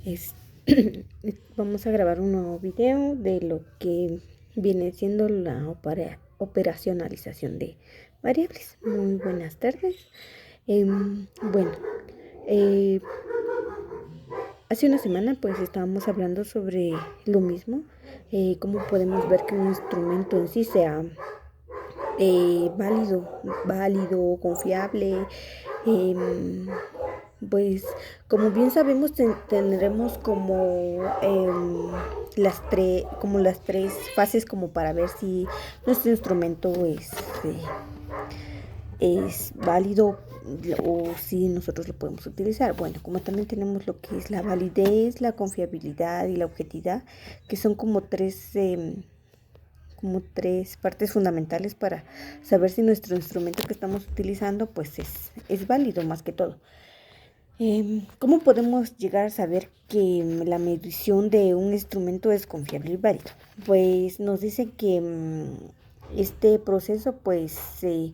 Es, Vamos a grabar un nuevo video de lo que viene siendo la operacionalización de variables. Muy buenas tardes. Bueno, eh, hace una semana pues estábamos hablando sobre lo mismo, cómo podemos ver que un instrumento en sí sea válido, confiable. em, Pues como bien sabemos tendremos como las tres fases como para ver si nuestro instrumento es válido o si nosotros lo podemos utilizar. Bueno, como también tenemos lo que es la validez, la confiabilidad y la objetividad, que son como tres partes fundamentales para saber si nuestro instrumento que estamos utilizando pues es válido más que todo. ¿Cómo podemos llegar a saber que la medición de un instrumento es confiable y válido? Pues nos dice que este proceso pues eh,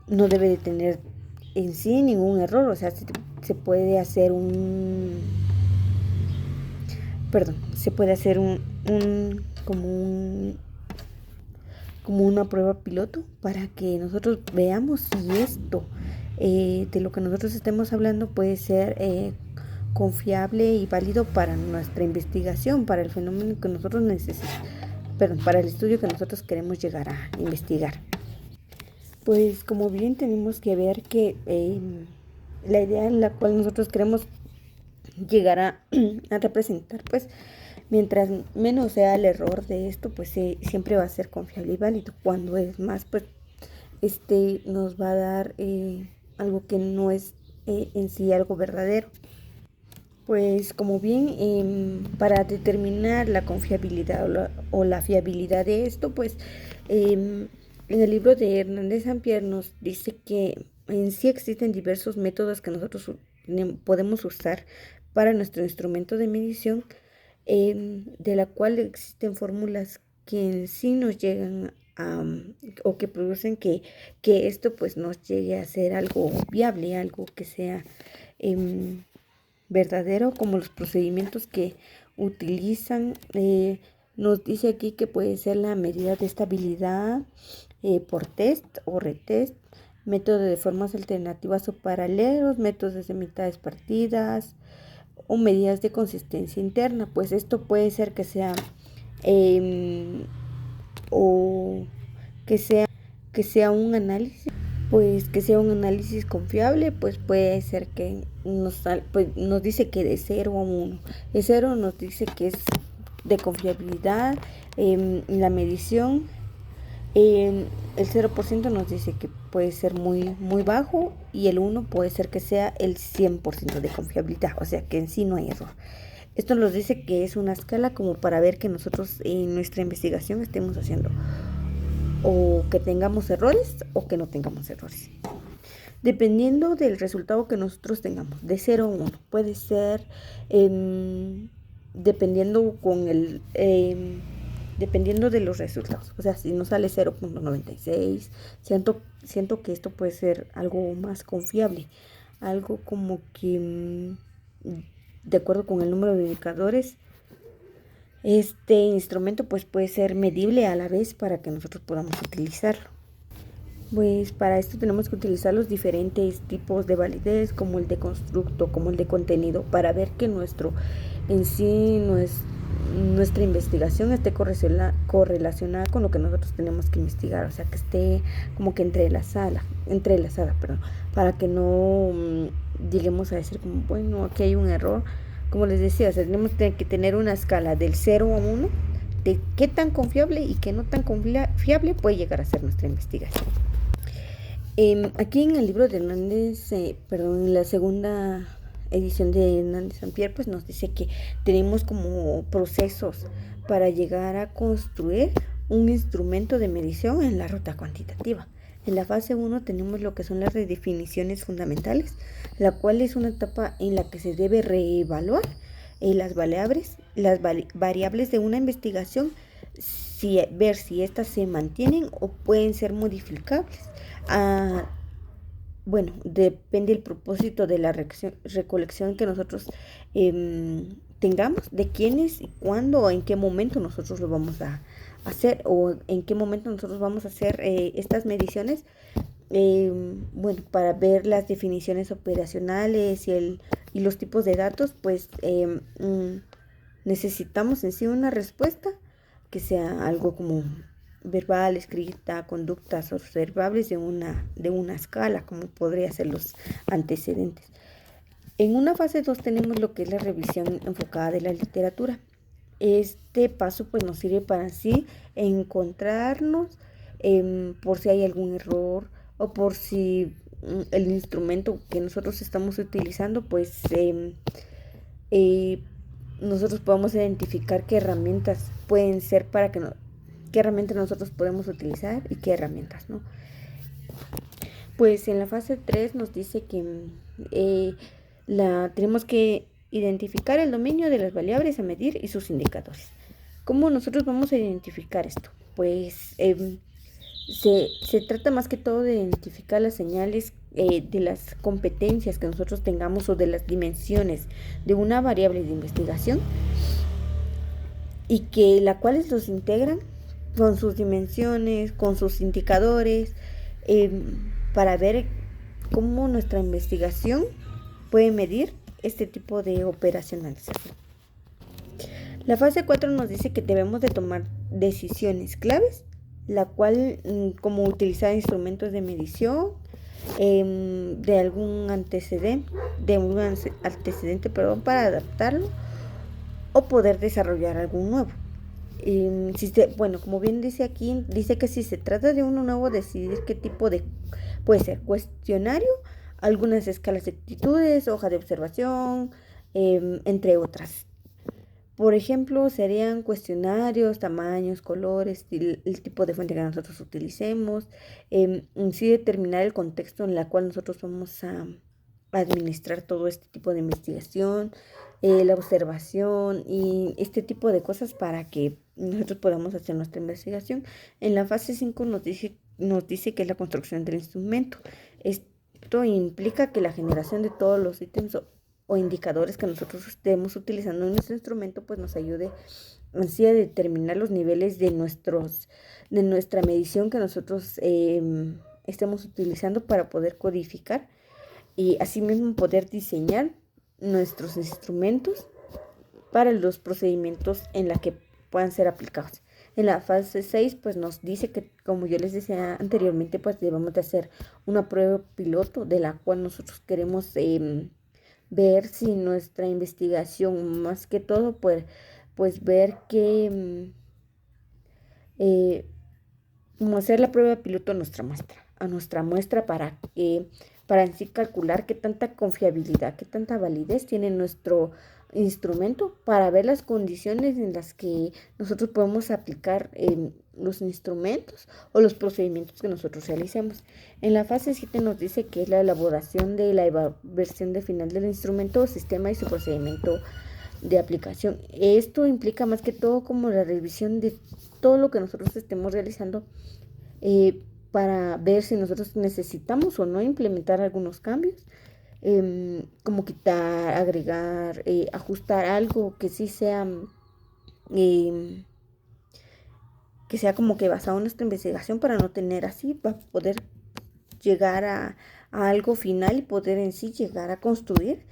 no debe de tener en sí ningún error, o sea, se puede hacer se puede hacer como una prueba piloto para que nosotros veamos si esto de lo que nosotros estemos hablando puede ser confiable y válido para nuestra investigación, para el fenómeno que nosotros para el estudio que nosotros queremos llegar a investigar. Pues como bien tenemos que ver que la idea en la cual nosotros queremos llegar a representar, pues mientras menos sea el error de esto, pues siempre va a ser confiable y válido. Cuando es más, pues nos va a dar algo que no es en sí algo verdadero. Pues como bien para determinar la confiabilidad o la fiabilidad de esto, pues en el libro de Hernández Sampier nos dice que en sí existen diversos métodos que nosotros podemos usar para nuestro instrumento de medición, de la cual existen fórmulas que en sí nos llegan o que producen que esto pues nos llegue a ser algo viable, algo que sea verdadero, como los procedimientos que utilizan. Nos dice aquí que puede ser la medida de estabilidad por test o retest, método de formas alternativas o paralelos, métodos de mitades partidas o medidas de consistencia interna. Pues esto puede ser que sea o que sea un análisis, pues que sea un análisis confiable, pues puede ser que nos dice que de 0 a 1. De 0 nos dice que es de confiabilidad. La medición, el 0% nos dice que puede ser muy bajo y el 1 puede ser que sea el 100% de confiabilidad, o sea que en sí no hay error. Esto nos dice que es una escala como para ver que nosotros en nuestra investigación estemos haciendo o que tengamos errores o que no tengamos errores. Dependiendo del resultado que nosotros tengamos, de 0 a 1, puede ser dependiendo dependiendo de los resultados. O sea, si nos sale 0.96, siento que esto puede ser algo más confiable, algo como que de acuerdo con el número de indicadores, este instrumento pues puede ser medible a la vez para que nosotros podamos utilizarlo. Pues para esto tenemos que utilizar los diferentes tipos de validez, como el de constructo, como el de contenido, para ver que nuestra investigación esté correlacionada con lo que nosotros tenemos que investigar, o sea que esté como que entrelazada, para que no lleguemos a decir como, bueno, aquí hay un error. Como les decía, o sea, tenemos que tener una escala del 0 a 1 de qué tan confiable y qué no tan confiable puede llegar a ser nuestra investigación. Aquí en el libro de Hernández, en la segunda edición de Hernández Sampier, pues nos dice que tenemos como procesos para llegar a construir un instrumento de medición en la ruta cuantitativa. En la fase 1 tenemos lo que son las redefiniciones fundamentales, la cual es una etapa en la que se debe reevaluar las variables de una investigación, ver si éstas se mantienen o pueden ser modificables bueno, depende el propósito de la recolección que nosotros tengamos, de quiénes y cuándo o en qué momento nosotros lo vamos a hacer o en qué momento nosotros vamos a hacer estas mediciones. Bueno, para ver las definiciones operacionales y los tipos de datos, pues necesitamos en sí una respuesta que sea algo como verbal, escrita, conductas observables de una escala, como podría ser los antecedentes. En una fase 2 tenemos lo que es la revisión enfocada de la literatura. Este paso pues nos sirve para así encontrarnos por si hay algún error o por si el instrumento que nosotros estamos utilizando pues nosotros podemos identificar qué herramientas pueden ser para que qué herramientas nosotros podemos utilizar y qué herramientas no. Pues en la fase 3 nos dice que tenemos que identificar el dominio de las variables a medir y sus indicadores. ¿Cómo nosotros vamos a identificar esto? Pues se trata más que todo de identificar las señales de las competencias que nosotros tengamos o de las dimensiones de una variable de investigación y que la cuales los integran con sus dimensiones, con sus indicadores, para ver cómo nuestra investigación puede medir este tipo de operacionalización. La fase 4 nos dice que debemos de tomar decisiones claves, la cual como utilizar instrumentos de medición de algún antecedente, para adaptarlo o poder desarrollar algún nuevo. Bueno, como bien dice aquí, dice que si se trata de uno nuevo, decidir qué tipo de, puede ser cuestionario, algunas escalas de actitudes, hoja de observación, entre otras. Por ejemplo, serían cuestionarios, tamaños, colores, el tipo de fuente que nosotros utilicemos, sí determinar el contexto en el cual nosotros vamos a administrar todo este tipo de investigación, la observación y este tipo de cosas para que nosotros podamos hacer nuestra investigación. En la fase 5 nos dice que es la construcción del instrumento. Esto implica que la generación de todos los ítems o indicadores que nosotros estemos utilizando en nuestro instrumento pues nos ayude así a determinar los niveles de nuestra medición que nosotros estemos utilizando para poder codificar y asimismo poder diseñar nuestros instrumentos para los procedimientos en la que puedan ser aplicados. En la fase 6 pues nos dice que, como yo les decía anteriormente, pues debemos de hacer una prueba piloto de la cual nosotros queremos ver si nuestra investigación, más que todo, pues ver que como hacer la prueba piloto a nuestra muestra para en sí calcular qué tanta confiabilidad, qué tanta validez tiene nuestro instrumento para ver las condiciones en las que nosotros podemos aplicar los instrumentos o los procedimientos que nosotros realicemos. En la fase 7 nos dice que es la elaboración de la versión de final del instrumento o sistema y su procedimiento de aplicación. Esto implica más que todo como la revisión de todo lo que nosotros estemos realizando para ver si nosotros necesitamos o no implementar algunos cambios, como quitar, agregar, ajustar algo que sí sea que sea como que basado en nuestra investigación para no tener así, para poder llegar a algo final y poder en sí llegar a construir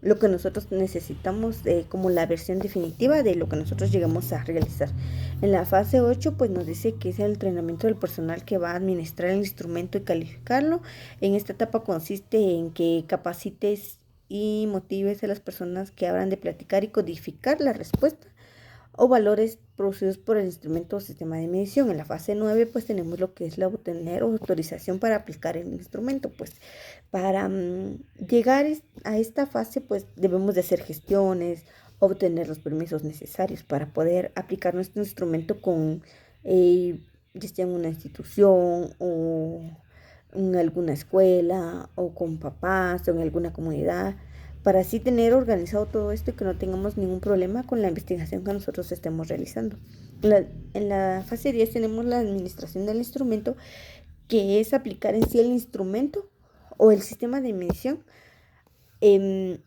lo que nosotros necesitamos como la versión definitiva de lo que nosotros llegamos a realizar. En la fase 8 pues nos dice que es el entrenamiento del personal que va a administrar el instrumento y calificarlo. En esta etapa consiste en que capacites y motives a las personas que habrán de platicar y codificar la respuesta o valores producidos por el instrumento o sistema de medición. En la fase 9 pues tenemos lo que es la obtener autorización para aplicar el instrumento. Pues para llegar a esta fase pues debemos de hacer gestiones, obtener los permisos necesarios para poder aplicar nuestro instrumento con ya sea en una institución o en alguna escuela o con papás o en alguna comunidad, para así tener organizado todo esto y que no tengamos ningún problema con la investigación que nosotros estemos realizando. En la fase 10 tenemos la administración del instrumento, que es aplicar en sí el instrumento o el sistema de medición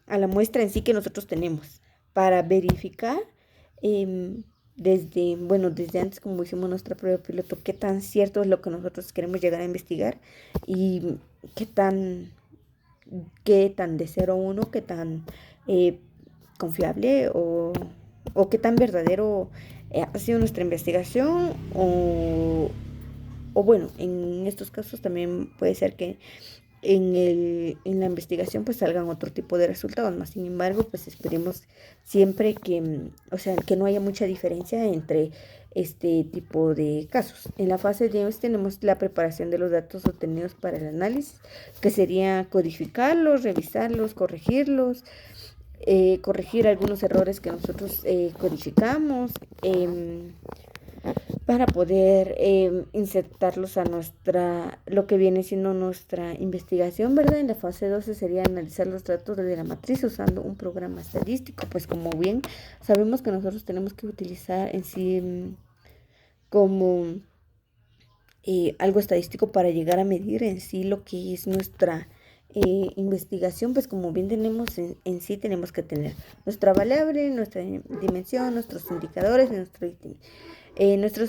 a la muestra en sí que nosotros tenemos para verificar desde antes, como hicimos nuestra prueba piloto, qué tan cierto es lo que nosotros queremos llegar a investigar y qué tan, qué tan de 0 a 1, qué tan eh, confiable o qué tan verdadero ha sido nuestra investigación o bueno, en estos casos también puede ser que en la investigación pues salgan otro tipo de resultados, más sin embargo pues esperemos siempre que, o sea, que no haya mucha diferencia entre este tipo de casos. En la fase de hoy tenemos la preparación de los datos obtenidos para el análisis, que sería codificarlos, revisarlos, corregirlos, corregir algunos errores que nosotros codificamos, para poder insertarlos a lo que viene siendo nuestra investigación, ¿verdad? En la fase 12 sería analizar los datos de la matriz usando un programa estadístico, pues como bien sabemos que nosotros tenemos que utilizar en sí como algo estadístico para llegar a medir en sí lo que es nuestra investigación, pues como bien tenemos en sí tenemos que tener nuestra variable, nuestra dimensión, nuestros indicadores, nuestros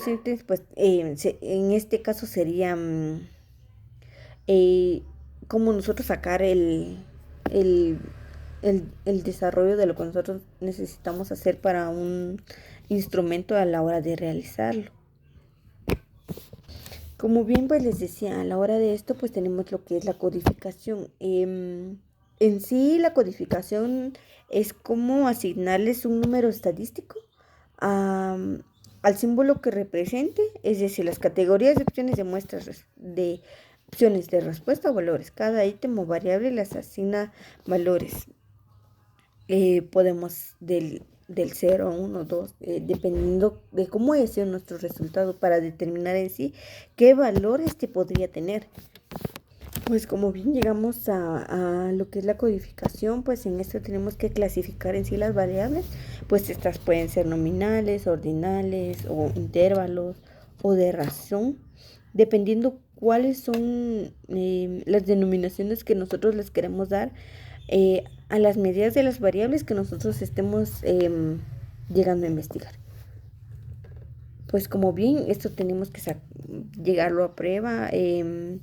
ítems, pues en este caso sería eh, como nosotros sacar el, el desarrollo de lo que nosotros necesitamos hacer para un instrumento a la hora de realizarlo. Como bien pues les decía, a la hora de esto pues tenemos lo que es la codificación. En sí la codificación es como asignarles un número estadístico a, al símbolo que represente, es decir, las categorías de opciones de muestras de opciones de respuesta o valores. Cada ítem o variable les asigna valores. Podemos del 0, 1, 2, dependiendo de cómo haya sido nuestro resultado para determinar en sí qué valor este podría tener. Pues como bien llegamos a lo que es la codificación, pues en esto tenemos que clasificar en sí las variables, pues estas pueden ser nominales, ordinales o intervalos o de razón, dependiendo cuáles son las denominaciones que nosotros les queremos dar a las medidas de las variables que nosotros estemos llegando a investigar. Pues como bien, esto tenemos que llegarlo a prueba, eh,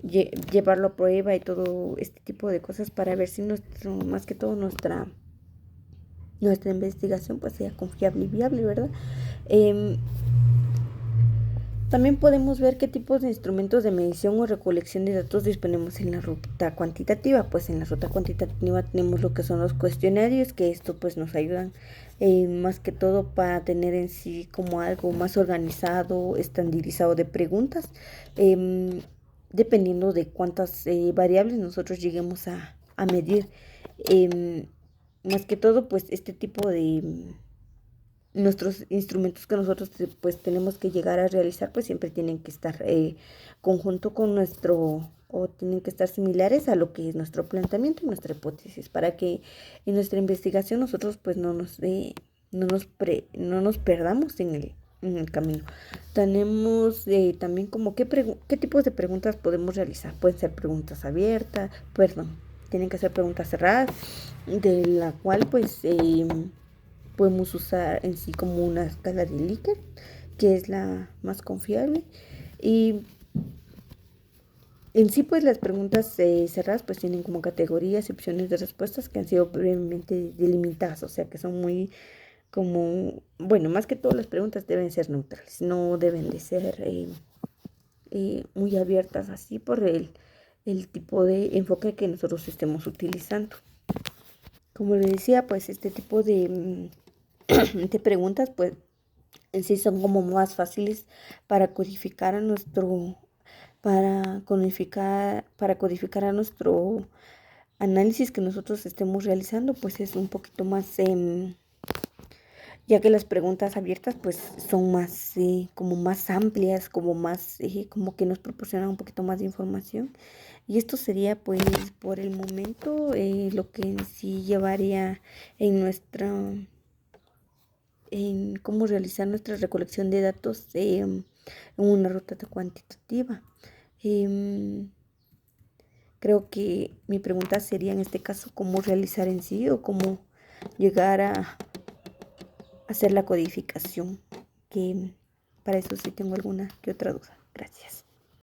llevarlo a prueba y todo este tipo de cosas para ver si más que todo nuestra investigación pues sea confiable y viable, ¿verdad? También podemos ver qué tipos de instrumentos de medición o recolección de datos disponemos en la ruta cuantitativa. Pues en la ruta cuantitativa tenemos lo que son los cuestionarios, que esto pues nos ayudan más que todo para tener en sí como algo más organizado, estandarizado de preguntas, dependiendo de cuántas variables nosotros lleguemos a medir. Más que todo pues este tipo de nuestros instrumentos que nosotros pues tenemos que llegar a realizar pues siempre tienen que estar conjunto con nuestro o tienen que estar similares a lo que es nuestro planteamiento y nuestra hipótesis para que en nuestra investigación nosotros pues no nos perdamos en el camino. Tenemos también como qué tipos de preguntas podemos realizar. Pueden ser preguntas abiertas, perdón, tienen que ser preguntas cerradas, de la cual pues podemos usar en sí como una escala de Likert, que es la más confiable. Y en sí, pues las preguntas cerradas pues tienen como categorías y opciones de respuestas que han sido brevemente delimitadas, o sea que son muy como, bueno, más que todas las preguntas deben ser neutrales, no deben de ser muy abiertas así por el tipo de enfoque que nosotros estemos utilizando. Como les decía, pues este tipo de preguntas pues en sí son como más fáciles para codificar a nuestro para codificar a nuestro análisis que nosotros estemos realizando, pues es un poquito más ya que las preguntas abiertas pues son más como más amplias, como más como que nos proporcionan un poquito más de información. Y esto sería pues por el momento lo que en sí llevaría en en cómo realizar nuestra recolección de datos en una ruta cuantitativa. Em, Creo que mi pregunta sería en este caso cómo realizar en sí o cómo llegar a hacer la codificación, que para eso sí tengo alguna que otra duda. Gracias.